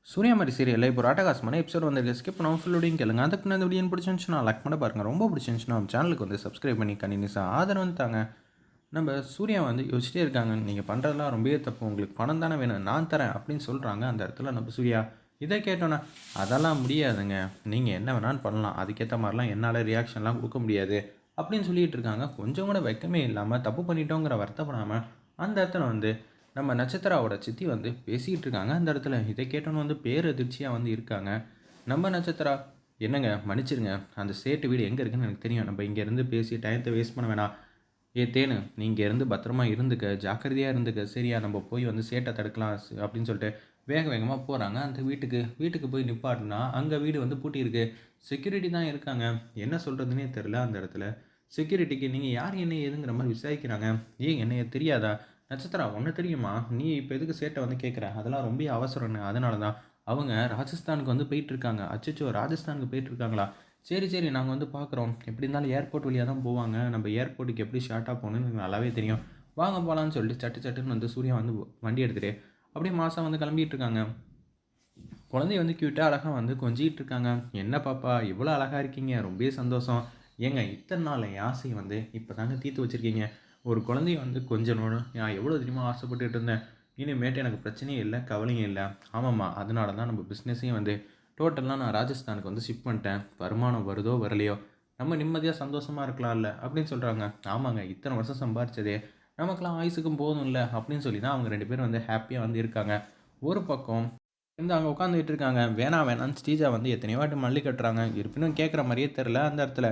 சூர்யாமாரி சீரியல்ல இப்போ ஒரு அட்டகாசமான எபிசோட் வந்திருக்கு. ஸ்கிப் பண்ணாம ஃபுல்லோடையும் கேளுங்க. அதுக்கு முன்னாடி இந்த வீடியோ பிடிச்சிருந்துச்சுன்னா லைக் பண்ண பாருங்க. ரொம்ப பிடிச்சிருந்துச்சுன்னா நம்ம சேனலுக்கு வந்து சப்ஸ்கிரைப் பண்ணி கண்டினியூஸாக ஆதரவு தாங்க. நம்ம சூர்யா வந்து யோசிச்சிட்டே இருக்காங்க. நீங்கள் பண்ணுறதெல்லாம் ரொம்பவே தப்பு. உங்களுக்கு பணம் தானே வேணும். நான் தரேன் அப்படின்னு சொல்கிறாங்க. அந்த இடத்துல நம்ம சூர்யா இதை கேட்டோன்னே அதெல்லாம் முடியாதுங்க. நீங்கள் என்ன வேணாலும் பண்ணலாம். அதுக்கேற்ற மாதிரிலாம் என்னால் ரியாக்ஷன்லாம் கொடுக்க முடியாது அப்படின்னு சொல்லிட்டு இருக்காங்க. கொஞ்சம் கூட வெக்கமே இல்லாமல் தப்பு பண்ணிட்டோங்கிற வருத்தப்படாமல் அந்த இடத்துல வந்து நம்ம நட்சத்திராவோட சித்தி வந்து பேசிக்கிட்டு இருக்காங்க. அந்த இடத்துல இதை கேட்டோன்னு வந்து பேரதிர்ச்சியாக வந்து இருக்காங்க. நம்ம நட்சத்திரா என்னங்க மன்னிச்சிருங்க. அந்த சேட்டு வீடு எங்கே இருக்குன்னு எனக்கு தெரியும். நம்ம இங்கேருந்து பேசி டயத்தை வேஸ்ட் பண்ண வேணாம். ஏ தேனு நீ இங்கே இருந்து பத்திரமா இருந்துக்க, ஜாக்கிரதையாக இருந்துக்க, சரியா நம்ம போய் வந்து சேட்டை தடுக்கலாம் அப்படின்னு சொல்லிட்டு வேக வேகமாக போகிறாங்க அந்த வீட்டுக்கு. வீட்டுக்கு போய் நிப்பாட்டினா அங்கே வீடு வந்து பூட்டியிருக்கு. செக்யூரிட்டி தான் இருக்காங்க. என்ன சொல்கிறதுனே தெரில அந்த இடத்துல. செக்யூரிட்டிக்கு நீங்கள் யார் என்ன ஏதுங்கிற மாதிரி விசாரிக்கிறாங்க. ஏன் என்னைய தெரியாதா? நட்சத்திரா ஒன்று தெரியுமா? நீ இப்போ எதுக்கு சேட்டை வந்து கேட்குற? அதெல்லாம் ரொம்ப அவசரம்னு. அதனால தான் அவங்க ராஜஸ்தானுக்கு வந்து போயிட்டுருக்காங்க. அச்சச்சோ, ராஜஸ்தானுக்கு போயிட்டுருக்காங்களா? சரி சரி, நாங்கள் வந்து பார்க்குறோம். எப்படி இருந்தாலும் ஏர்போர்ட் வழியாக தான் போவாங்க. நம்ம ஏர்போர்ட்டுக்கு எப்படி ஷார்ட்டாக போகணுன்னு எனக்கு நல்லாவே தெரியும். வாங்க போகலான்னு சொல்லிட்டு சட்டு சட்டுன்னு வந்து சூர்யா வந்து வண்டி எடுத்துகிட்டு அப்படியே மாதம் வந்து கிளம்பிட்டு இருக்காங்க. குழந்தைய வந்து க்யூட்டாக அழகாக வந்து கொஞ்சிக்கிட்டு இருக்காங்க. என்ன பாப்பா இவ்வளோ அழகாக இருக்கீங்க, ரொம்பவே சந்தோஷம். ஏங்க இத்தனை நாள் என் ஆசையை வந்து இப்போ தாங்க தீர்த்து வச்சுருக்கீங்க. ஒரு குழந்தைய வந்து கொஞ்சணும் நான் எவ்வளோ தெரியுமா ஆசைப்பட்டுட்டு இருந்தேன். இனிமேட்டு எனக்கு பிரச்சனையும் இல்லை, கவலையும் இல்லை. ஆமாம்மா, அதனால தான் நம்ம பிஸ்னஸையும் வந்து டோட்டலாக நான் ராஜஸ்தானுக்கு வந்து ஷிஃப்ட் பண்ணிட்டேன். வருமானம் வருதோ வரலையோ நம்ம நிம்மதியாக சந்தோஷமாக இருக்கலாம்ல அப்படின்னு சொல்கிறாங்க. ஆமாங்க, இத்தனை வருஷம் சம்பாரிச்சதே நமக்கெல்லாம் ஆயுசுக்கும் போதும் இல்லை அப்படின்னு சொல்லி தான் அவங்க 2 பேரும் வந்து ஹாப்பியாக வந்து இருக்காங்க. ஒரு பக்கம் வந்து அங்கே உட்காந்துக்கிட்டு இருக்காங்க. வேணாம் வேணான்னு ஸ்ரீஜா வந்து எத்தனையோ வாட்டி மல்லி கட்டுறாங்க. இருப்பினும் கேட்குற மாதிரியே தெரில அந்த இடத்துல.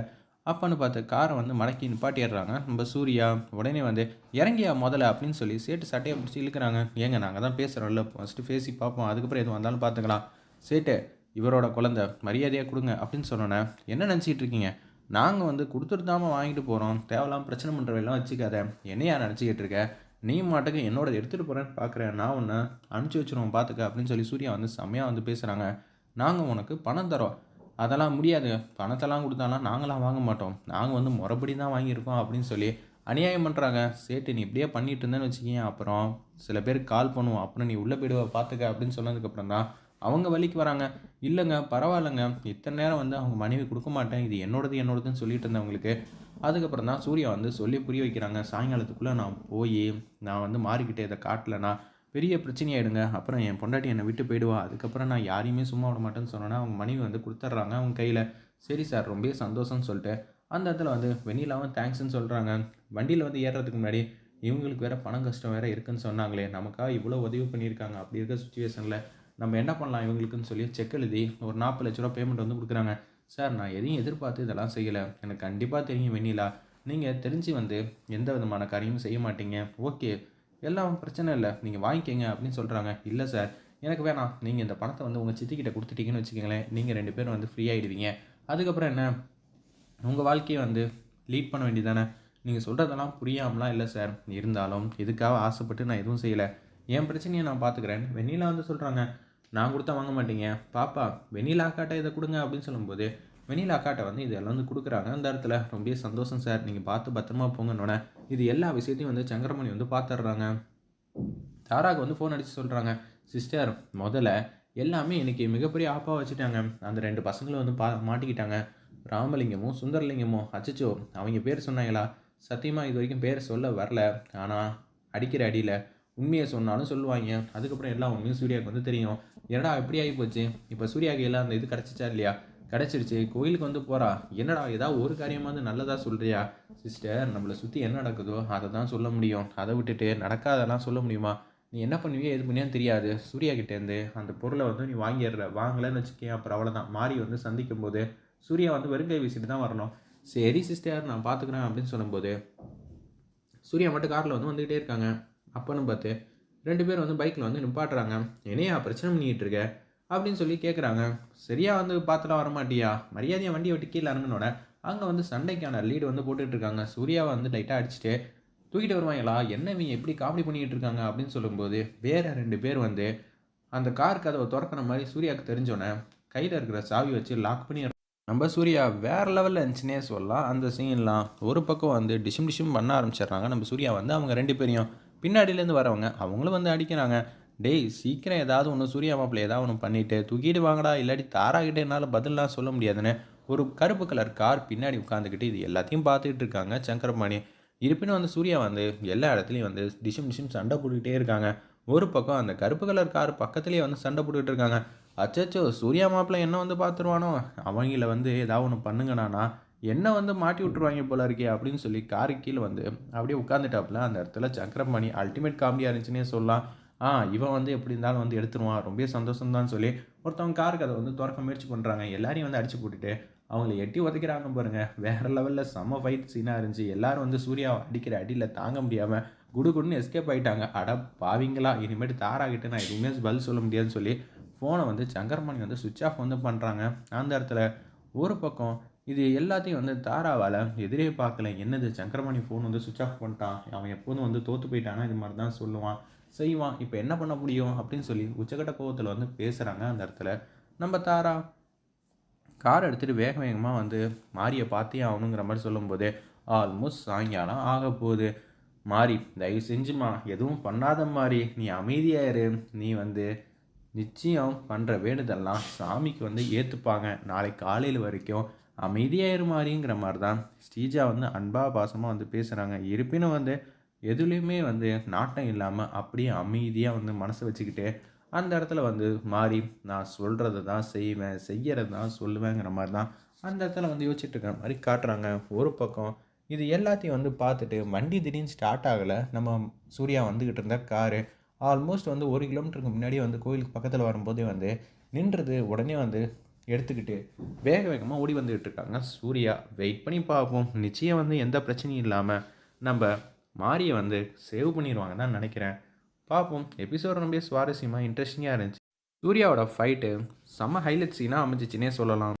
அப்பன்னு பார்த்து காரை வந்து மடக்கி நிப்பாட்டிடுறாங்க நம்ம சூர்யா. உடனே வந்து இறங்கியா முதல்ல அப்படின்னு சொல்லி சேட்டு சட்டையை பிடிச்சி இழுக்கிறாங்க. ஏங்க நாங்கள் தான் பேசுகிறோம்ல, ஃபஸ்ட்டு பேசி பார்ப்போம், அதுக்கப்புறம் எது வந்தாலும் பார்த்துக்கலாம். சேட்டு இவரோட குழந்தை மரியாதையாக கொடுங்க அப்படின்னு சொன்னோன்னே என்ன நினச்சிட்டு இருக்கீங்க? நாங்கள் வந்து கொடுத்துட்டு தாம வாங்கிட்டு போகிறோம். தேவையில்லாமல் பிரச்சனை பண்ணுறவெல்லாம் வச்சுக்காத. என்னையா நினச்சிக்கிட்டு இருக்க? நீ மாட்டுக்கு என்னோட எடுத்துகிட்டு போகிறேன்னு பார்க்குறேன். நான் ஒன்று அனுப்பிச்சி வச்சுருவோம் பார்த்துக்க அப்படின்னு சொல்லி சூர்யா வந்து செம்மையாக வந்து பேசுகிறாங்க. நாங்கள் உனக்கு பணம் தரோம். அதெல்லாம் முடியாது. பணத்தெல்லாம் கொடுத்தாலாம் நாங்களாம் வாங்க மாட்டோம். நாங்கள் வந்து முறைப்படி தான் வாங்கியிருக்கோம் அப்படின்னு சொல்லி அநியாயம் பண்ணுறாங்க. சேட்டு நீ இப்படியே பண்ணிட்டு இருந்தேன்னு வச்சுக்கிங்க, அப்புறம் சில பேருக்கு கால் பண்ணுவோம். அப்புறம் நீ உள்ளே போயிடுவ பார்த்துக்க அப்படின்னு சொன்னதுக்கப்புறம் தான் அவங்க வழிக்கு வராங்க. இல்லைங்க பரவாயில்லைங்க, இத்தனை நேரம் வந்து அவங்க மனைவி கொடுக்க மாட்டேன், இது என்னோடதுன்னு சொல்லிட்டு இருந்தவங்களுக்கு அதுக்கப்புறம் தான் சூர்யா வந்து சொல்லி புரிய வைக்கிறாங்க. சாயங்காலத்துக்குள்ளே நான் போய் நான் வந்து மாறிக்கிட்டே இதை காட்டலைன்னா பெரிய பிரச்சனையாயிடுங்க. அப்புறம் என் பொண்டாட்டி என்னை விட்டு போயிடுவா. அதுக்கப்புறம் நான் யாரையுமே சும்மா விட மாட்டேன்னு சொன்னோன்னா அவங்க மனைவி வந்து கொடுத்துட்றாங்க அவங்க கையில். சரி சார், ரொம்ப சந்தோஷம்னு சொல்லிட்டு அந்த இடத்துல வந்து வெண்ணிலாவும் தேங்க்ஸ்ன்னு சொல்கிறாங்க. வண்டியில் வந்து ஏறுறதுக்கு முன்னாடி இவங்களுக்கு வேறு பணம் கஷ்டம் வேறு இருக்குன்னு சொன்னாங்களே, நமக்காக இவ்வளோ உதவி பண்ணியிருக்காங்க. அப்படி இருக்க சுச்சுவேஷனில் நம்ம என்ன பண்ணலாம் இவங்களுக்குன்னு சொல்லி செக் எழுதி ஒரு 40 லட்ச ரூபா பேமெண்ட் வந்து கொடுக்குறாங்க. சார் நான் எதையும் எதிர்பார்த்து இதெல்லாம் செய்யலை. எனக்கு கண்டிப்பாக தெரியும் வெண்ணிலா, நீங்கள் தெரிஞ்சு வந்து எந்த விதமான காரியமும் செய்ய மாட்டீங்க. ஓகே, எல்லாம் பிரச்சனை இல்லை, நீங்கள் வாங்கிக்கங்க அப்படின்னு சொல்கிறாங்க. இல்லை சார் எனக்கு வேணாம். நீங்கள் இந்த பணத்தை வந்து உங்கள் சித்திக்கிட்ட கொடுத்துட்டீங்கன்னு வச்சுக்கோங்களேன், நீங்கள் 2 பேரும் வந்து ஃப்ரீ ஆகிடுவீங்க. அதுக்கப்புறம் என்ன, உங்கள் வாழ்க்கையை வந்து லீட் பண்ண வேண்டியதானே. நீங்கள் சொல்கிறதெல்லாம் புரியாமலாம் இல்லை சார். இருந்தாலும் இதுக்காக ஆசைப்பட்டு நான் எதுவும் செய்யலை. என் பிரச்சனையை நான் பார்த்துக்கிறேன். வெண்ணிலா வந்து சொல்கிறாங்க. நான் கொடுத்தா வாங்க மாட்டீங்க. பாப்பா வெண்ணிலா அக்காட்ட இதை கொடுங்க அப்படின்னு சொல்லும்போது வெண்ணிலா அக்காட்ட வந்து இதெல்லாம் வந்து கொடுக்குறாங்க. அந்த இடத்துல ரொம்ப சந்தோஷம் சார், நீங்கள் பார்த்து பத்திரமா போங்கன்னொன்னே இது எல்லா விஷயத்தையும் வந்து சங்கரமணி வந்து பார்த்துட்றாங்க. தாராக்கு வந்து ஃபோன் அடித்து சொல்கிறாங்க. சிஸ்டர் முதல்ல எல்லாமே இன்றைக்கி மிகப்பெரிய ஆப்பாக வச்சுட்டாங்க. அந்த 2 பசங்களும் வந்து மாட்டிக்கிட்டாங்க. ராமலிங்கமும் சுந்தரலிங்கமும். அச்சச்சோ, அவங்க பேர் சொன்னாங்களா? சத்தியமாக இது வரைக்கும் பேர் சொல்ல வரல. ஆனால் அடிக்கிற அடியில் உண்மையை சொன்னாலும் சொல்லுவாங்க. அதுக்கப்புறம் எல்லா உண்மையும் சூர்யாவுக்கு வந்து தெரியும். என்னடா எப்படி ஆகி போச்சு? இப்போ சூர்யா கையில் அந்த இது கிடச்சிச்சா இல்லையா? கிடச்சிருச்சு. கோயிலுக்கு வந்து போகிறா. என்னடா ஏதாவது ஒரு காரியமாவது நல்லதாக சொல்கிறியா? சிஸ்டர் நம்மளை சுற்றி என்ன நடக்குதோ அதை தான் சொல்ல முடியும். அதை விட்டுட்டு நடக்காதெல்லாம் சொல்ல முடியுமா? நீ என்ன பண்ணுவியோ எது பண்ணியான்னு தெரியாது. சூர்யா கிட்டேருந்து அந்த பொருளை வந்து நீ வாங்கிடுற. வாங்கலைன்னு வச்சுக்கேன், அப்புறம் அவ்வளோதான். மாறி வந்து சந்திக்கும் போது சூர்யா வந்து வெறுங்கை வீசிட்டு தான் வரணும். சரி சிஸ்டர் நான் பார்த்துக்கிறேன் அப்படின்னு சொல்லும்போது சூர்யா மட்டும் காரில் வந்து வந்துக்கிட்டே இருக்காங்க. அப்போன்னு பார்த்து 2 பேர் வந்து பைக்கில் வந்து நிப்பாட்டுறாங்க. என்னையா பிரச்சனை பண்ணிக்கிட்டு இருக்க அப்படின்னு சொல்லி கேட்குறாங்க. சரியாக வந்து பார்த்துலாம் வரமாட்டியா? மரியாதையாக வண்டியை விட்டு கீழே இறங்கினோட அங்கே வந்து சண்டைக்கான லீடு வந்து போட்டுட்ருக்காங்க. சூர்யாவை வந்து லைட்டாக அடிச்சுட்டு தூக்கிட்டு வருவாங்களா? என்ன இவங்க எப்படி காமெடி பண்ணிக்கிட்டு இருக்காங்க அப்படின்னு சொல்லும்போது வேறு 2 பேர் வந்து அந்த கார் கதவை திறக்கிற மாதிரி சூர்யாவுக்கு தெரிஞ்சோன்னே கையில் இருக்கிற சாவி வச்சு லாக் பண்ணி நம்ம சூர்யா வேறு லெவலில் இருந்துச்சுன்னே சொல்லலாம். அந்த சீன்லாம் ஒரு பக்கம் வந்து டிஷும் பண்ண ஆரம்பிச்சிடுறாங்க. நம்ம சூர்யா வந்து அவங்க 2 பேரையும் பின்னாடியிலேருந்து வரவங்க அவங்களும் வந்து அடிக்கிறாங்க. டேய் சீக்கிரம் ஏதாவது ஒன்று சூர்யா மாப்பிள்ளை ஏதாவது ஒன்று பண்ணிவிட்டு தூக்கிட்டு வாங்கடா, இல்லாட்டி தாராகிட்ட என்னால் பதில்லாம் சொல்ல முடியாதுன்னு ஒரு கருப்பு கலர் கார் பின்னாடி உட்காந்துக்கிட்டு இது எல்லாத்தையும் பார்த்துக்கிட்டு இருக்காங்க சங்கரபாணி. இருப்பினும் வந்து சூர்யா வந்து எல்லா இடத்துலையும் வந்து டிஷும் டிஷும் சண்டை போட்டுக்கிட்டே இருக்காங்க. ஒரு பக்கம் அந்த கருப்பு கலர் கார் பக்கத்துலேயே வந்து சண்டை போட்டுக்கிட்டு இருக்காங்க. அச்சச்சோ சூர்யா மாப்பிள்ளை என்ன வந்து பார்த்துருவானோ, அவங்கள வந்து ஏதாவது ஒன்று பண்ணுங்கண்ணானா என்ன வந்து மாட்டி விட்டுருவாங்க போல இருக்கே அப்படின்னு சொல்லி காரு கீழே வந்து அப்படியே உட்காந்துட்டாப்புல. அந்த இடத்துல சக்கரபாணி அல்டிமேட் காமெடியாக இருந்துச்சுன்னே சொல்லலாம். இவன் வந்து எப்படி இருந்தாலும் வந்து எடுத்துருவான், ரொம்ப சந்தோஷம் தான் சொல்லி ஒருத்தவங்க காருக்கு அதை வந்து திறக்க முயற்சி பண்ணுறாங்க. எல்லாரையும் வந்து அடிச்சு போட்டுட்டு அவங்கள எட்டி உதைக்கிறாங்க பாருங்க. வேற லெவலில் செம்ம ஃபைட் சீனாக இருந்துச்சு. எல்லாரும் வந்து சூர்யா அடிக்கிற அடியில் தாங்க முடியாமல் குடுகுடுன்னு எஸ்கேப் ஆகிட்டாங்க. அட பாவிங்களா, இனிமேட்டு தாராகிட்டு நான் எதுவுமே பதில் சொல்ல முடியாதுன்னு சொல்லி ஃபோனை வந்து சங்கரமணி வந்து சுவிட்ச் ஆஃப் வந்து பண்ணுறாங்க. அந்த இடத்துல ஒரு பக்கம் இது எல்லாத்தையும் வந்து தாராவால் எதிரே பார்க்கல. என்னது சங்கரமணி ஃபோன் வந்து சுவிட்ச் ஆஃப் பண்ணிட்டான், அவன் எப்போதும் வந்து தோற்று போயிட்டானா இது மாதிரி தான் சொல்லுவான் செய்வான், இப்போ என்ன பண்ண முடியும் அப்படின்னு சொல்லி உச்சக்கட்ட கோவத்தில் வந்து பேசுகிறாங்க. அந்த இடத்துல நம்ம தாரா கார் எடுத்துகிட்டு வேக வேகமாக வந்து மாரியை பார்த்தே ஆகணுங்கிற மாதிரி சொல்லும்போது ஆல்மோஸ்ட் சாயங்காலம் ஆக போகுது. மாறி தயவு செஞ்சுமா எதுவும் பண்ணாத மாதிரி நீ அமைதியாயிரு, நீ வந்து நிச்சயம் பண்ணுற வேண்டுதெல்லாம் சாமிக்கு வந்து ஏற்றுப்பாங்க, நாளைக்கு காலையில் வரைக்கும் அமைதியாயிரு மாதிரிங்கிற மாதிரி தான் ஸ்ரீஜா வந்து அன்பா பாசமாக வந்து பேசுகிறாங்க. இருப்பினும் வந்து எதுலேயுமே வந்து நாட்டம் இல்லாமல் அப்படியே அமைதியாக வந்து மனசை வச்சுக்கிட்டு அந்த இடத்துல வந்து மாறி நான் சொல்கிறது தான் செய்வேன், செய்கிறது தான் சொல்லுவேங்கிற மாதிரி தான் அந்த இடத்துல வந்து யோசிச்சுட்டு இருக்கிற மாதிரி காட்டுறாங்க. ஒரு பக்கம் இது எல்லாத்தையும் வந்து பார்த்துட்டு வண்டி திடீர்னு ஸ்டார்ட் ஆகலை. நம்ம சூர்யா வந்துக்கிட்டு இருந்த காரு ஆல்மோஸ்ட் வந்து 1 கிலோமீட்டருக்கு முன்னாடியே வந்து கோயிலுக்கு பக்கத்தில் வரும்போதே வந்து நின்றுது. உடனே வந்து எடுத்துக்கிட்டு வேக வேகமாக ஓடி வந்துக்கிட்டு இருக்காங்க சூர்யா. வெயிட் பண்ணி பார்ப்போம், நிச்சயம் வந்து எந்த பிரச்சனையும் இல்லாமல் நம்ம மாரியை வந்து சேவ் பண்ணிடுவாங்க தான் நினைக்கிறேன். பார்ப்போம். எபிசோட் ரொம்ப சுவாரஸ்யமாக இன்ட்ரெஸ்டிங்காக இருந்துச்சு. சூர்யாவோட ஃபைட்டு செம்ம ஹைலைட் சீனாக அமைஞ்சிச்சுன்னே சொல்லலாம்.